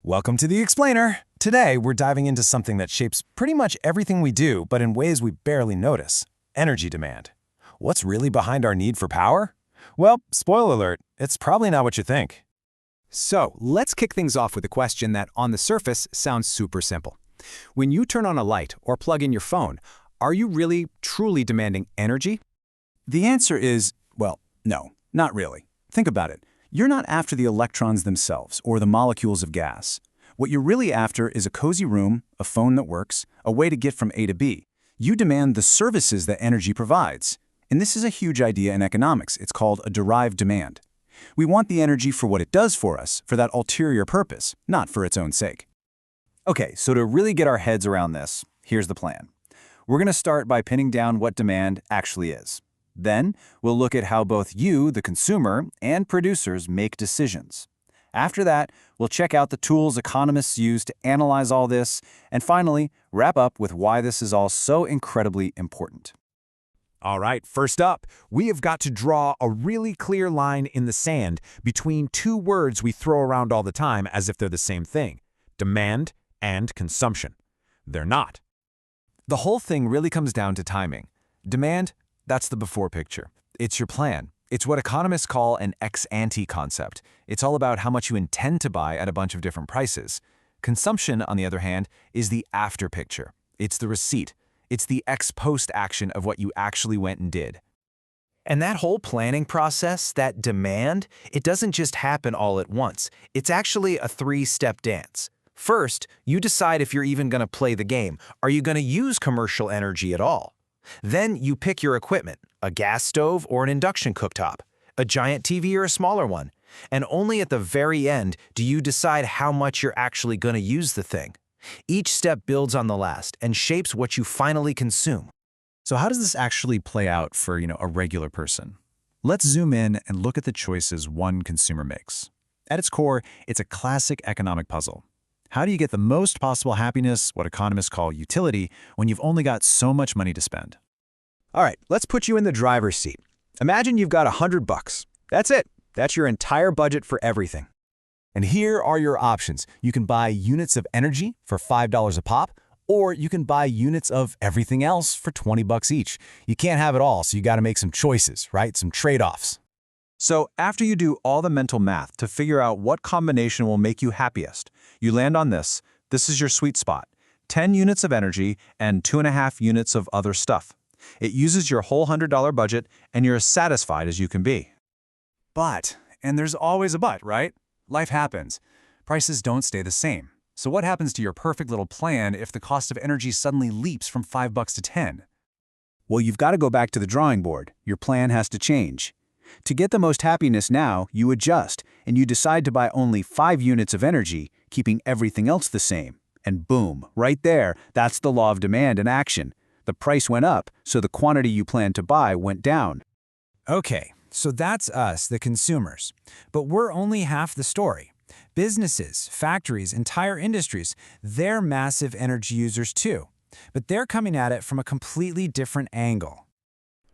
Welcome to The Explainer. Today, we're diving into something that shapes pretty much everything we do, but in ways we barely notice: energy demand. What's really behind our need for power? Well, spoiler alert, it's probably not what you think. So, let's kick things off with a question that, on the surface, sounds super simple. When you turn on a light or plug in your phone, are you really, truly demanding energy? The answer is, well, no, not really. Think about it. You're not after the electrons themselves or the molecules of gas. What you're really after is a cozy room, a phone that works, a way to get from A to B. You demand the services that energy provides. And this is a huge idea in economics. It's called a derived demand. We want the energy for what it does for us, for that ulterior purpose, not for its own sake. Okay, so to really get our heads around this, here's the plan. We're going to start by pinning down what demand actually is. Then, we'll look at how both you, the consumer, and producers make decisions. After that, we'll check out the tools economists use to analyze all this, and finally, wrap up with why this is all so incredibly important. All right, first up, we have got to draw a really clear line in the sand between two words we throw around all the time as if they're the same thing: demand and consumption. They're not. The whole thing really comes down to timing. Demand, that's the before picture. It's your plan. It's what economists call an ex-ante concept. It's all about how much you intend to buy at a bunch of different prices. Consumption, on the other hand, is the after picture. It's the receipt. It's the ex-post action of what you actually went and did. And that whole planning process, that demand, it doesn't just happen all at once. It's actually a three-step dance. First, you decide if you're even going to play the game. Are you going to use commercial energy at all? Then you pick your equipment, a gas stove or an induction cooktop, a giant TV or a smaller one. And only at the very end do you decide how much you're actually going to use the thing. Each step builds on the last and shapes what you finally consume. So how does this actually play out for, a regular person? Let's zoom in and look at the choices one consumer makes. At its core, it's a classic economic puzzle. How do you get the most possible happiness, what economists call utility, when you've only got so much money to spend? All right, let's put you in the driver's seat. Imagine you've got $100. That's it. That's your entire budget for everything. And here are your options. You can buy units of energy for $5 a pop, or you can buy units of everything else for $20 each. You can't have it all, so you got to make some choices, right? Some trade-offs. So after you do all the mental math to figure out what combination will make you happiest, you land on this. This is your sweet spot: 10 units of energy and 2.5 units of other stuff. It uses your whole $100 budget, and you're as satisfied as you can be. But, and there's always a but, right? Life happens. Prices don't stay the same. So what happens to your perfect little plan if the cost of energy suddenly leaps from $5 to 10? Well, you've got to go back to the drawing board. Your plan has to change. To get the most happiness now, you adjust, and you decide to buy only 5 units of energy, keeping everything else the same. And boom, right there, that's the law of demand in action. The price went up, so the quantity you planned to buy went down. Okay, so that's us, the consumers. But we're only half the story. Businesses, factories, entire industries, they're massive energy users too. But they're coming at it from a completely different angle.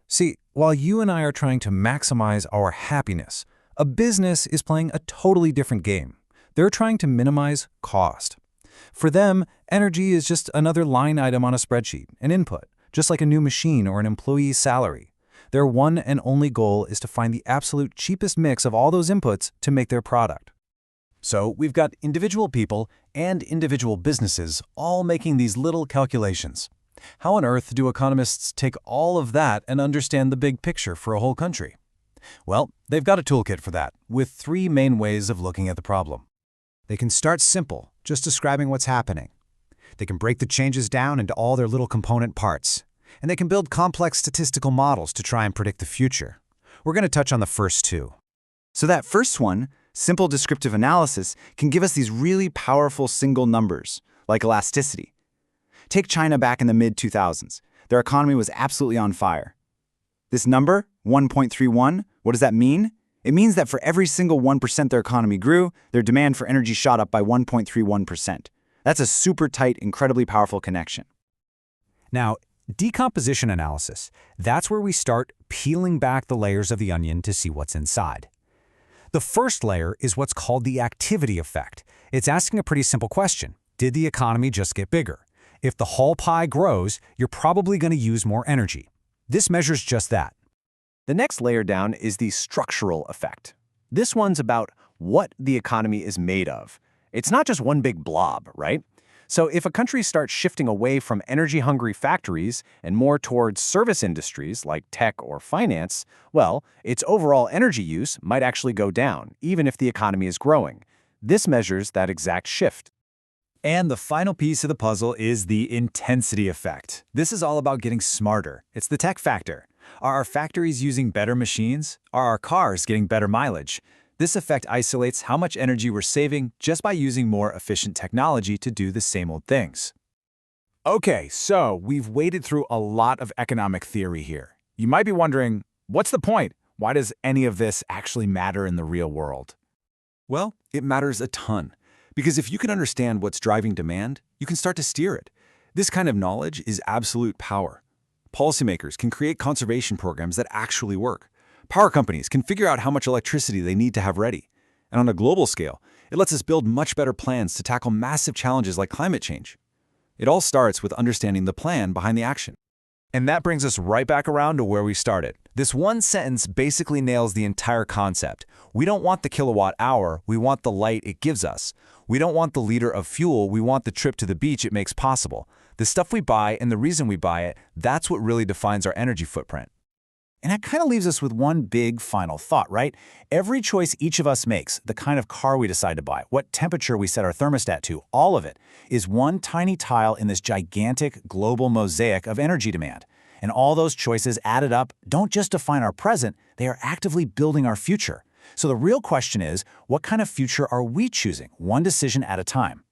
See, while you and I are trying to maximize our happiness, a business is playing a totally different game. They're trying to minimize cost. For them, energy is just another line item on a spreadsheet, an input, just like a new machine or an employee's salary. Their one and only goal is to find the absolute cheapest mix of all those inputs to make their product. So we've got individual people and individual businesses all making these little calculations. How on earth do economists take all of that and understand the big picture for a whole country? Well, they've got a toolkit for that, with 3 main ways of looking at the problem. They can start simple, just describing what's happening. They can break the changes down into all their little component parts. And they can build complex statistical models to try and predict the future. We're going to touch on the first 2. So that first one, simple descriptive analysis, can give us these really powerful single numbers, like elasticity. Take China back in the mid-2000s. Their economy was absolutely on fire. This number, 1.31, what does that mean? It means that for every single 1% their economy grew, their demand for energy shot up by 1.31%. That's a super tight, incredibly powerful connection. Now, decomposition analysis, that's where we start peeling back the layers of the onion to see what's inside. The first layer is what's called the activity effect. It's asking a pretty simple question. Did the economy just get bigger? If the whole pie grows, you're probably going to use more energy. This measures just that. The next layer down is the structural effect. This one's about what the economy is made of. It's not just one big blob, right? So if a country starts shifting away from energy-hungry factories and more towards service industries like tech or finance, well, its overall energy use might actually go down, even if the economy is growing. This measures that exact shift. And the final piece of the puzzle is the intensity effect. This is all about getting smarter. It's the tech factor. Are our factories using better machines? Are our cars getting better mileage? This effect isolates how much energy we're saving just by using more efficient technology to do the same old things. Okay, so we've waded through a lot of economic theory here. You might be wondering, what's the point? Why does any of this actually matter in the real world? Well, it matters a ton. Because if you can understand what's driving demand, you can start to steer it. This kind of knowledge is absolute power. Policymakers can create conservation programs that actually work. Power companies can figure out how much electricity they need to have ready. And on a global scale, it lets us build much better plans to tackle massive challenges like climate change. It all starts with understanding the plan behind the action. And that brings us right back around to where we started. This one sentence basically nails the entire concept. We don't want the kilowatt hour, we want the light it gives us. We don't want the liter of fuel, we want the trip to the beach it makes possible. The stuff we buy and the reason we buy it, that's what really defines our energy footprint. And that kind of leaves us with one big final thought, right? Every choice each of us makes, the kind of car we decide to buy, what temperature we set our thermostat to, all of it is one tiny tile in this gigantic global mosaic of energy demand. And all those choices added up don't just define our present, they are actively building our future. So the real question is, what kind of future are we choosing, one decision at a time?